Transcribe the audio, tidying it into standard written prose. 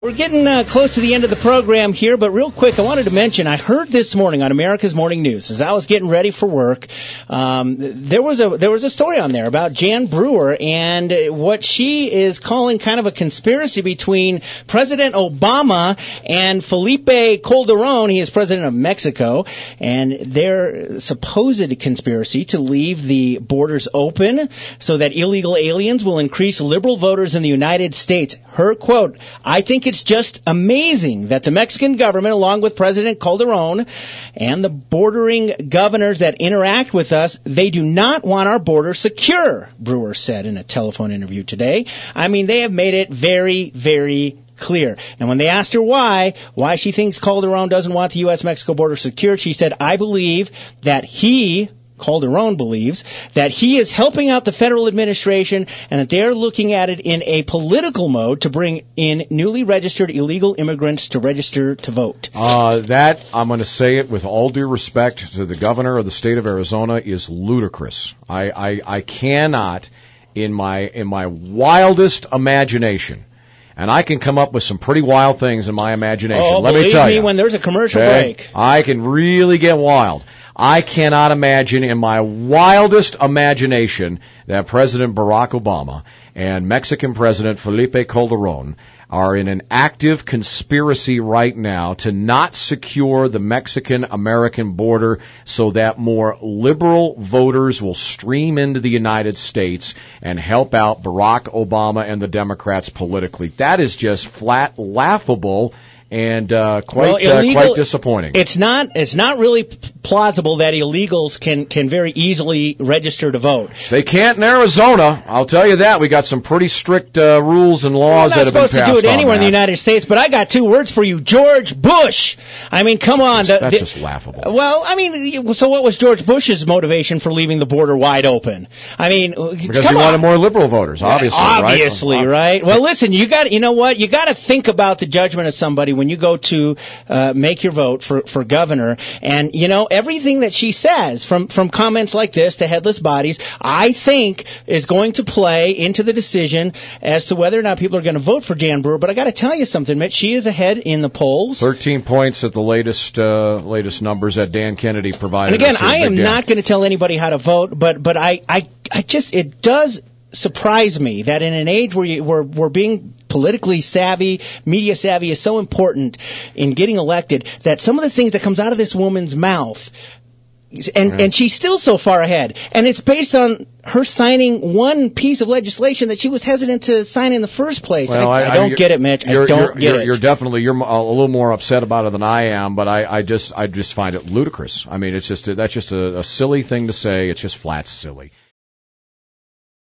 We're getting close to the end of the program here, but real quick, I wanted to mention, I heard this morning on America's Morning News, as I was getting ready for work, there was a story on there about Jan Brewer and what she is calling kind of a conspiracy between President Obama and Felipe Calderon. He is president of Mexico, and their supposed conspiracy to leave the borders open so that illegal aliens will increase liberal voters in the United States. Her quote, "I think it's just amazing that the Mexican government, along with President Calderon and the bordering governors that interact with us, they do not want our border secure," Brewer said in a telephone interview today. I mean, they have made it very, very clear. And when they asked her why she thinks Calderon doesn't want the U.S.-Mexico border secure, she said, "I believe that Calderon believes that he is helping out the federal administration and that they're looking at it in a political mode to bring in newly registered illegal immigrants to register to vote." That, I'm going to say it with all due respect to the governor of the state of Arizona, is ludicrous. I cannot, in my wildest imagination, and I can come up with some pretty wild things in my imagination. Let me tell you. When there's a commercial break, I can really get wild. I cannot imagine in my wildest imagination that President Barack Obama and Mexican President Felipe Calderon are in an active conspiracy right now to not secure the Mexican-American border so that more liberal voters will stream into the United States and help out Barack Obama and the Democrats politically. That is just flat laughable and quite disappointing. It's not really plausible that illegals can very easily register to vote. They can't in Arizona. I'll tell you that. We got some pretty strict rules and laws that have been passed. We're not supposed to do it anywhere in the United States, but I got two words for you: George Bush. I mean, come on. That's just laughable. Well, I mean, so what was George Bush's motivation for leaving the border wide open? I mean, because he wanted more liberal voters, obviously. Obviously, right? Well, listen, you know what? You got to think about the judgment of somebody when you go to make your vote for governor. And, you know, everything that she says, from comments like this to headless bodies, I think is going to play into the decision as to whether or not people are going to vote for Jan Brewer. But I got to tell you something, Mitch. She is ahead in the polls. 13 points at the latest numbers that Dan Kennedy provided. And again, I am not going to tell anybody how to vote, but I just, it does surprise me that in an age where we're being politically savvy, media savvy is so important in getting elected, that some of the things that comes out of this woman's mouth, and she's still so far ahead, and it's based on her signing one piece of legislation that she was hesitant to sign in the first place. Well, I don't get it, Mitch. I don't get it. You're definitely a little more upset about it than I am, but I just find it ludicrous. I mean, that's just a silly thing to say. It's just flat silly.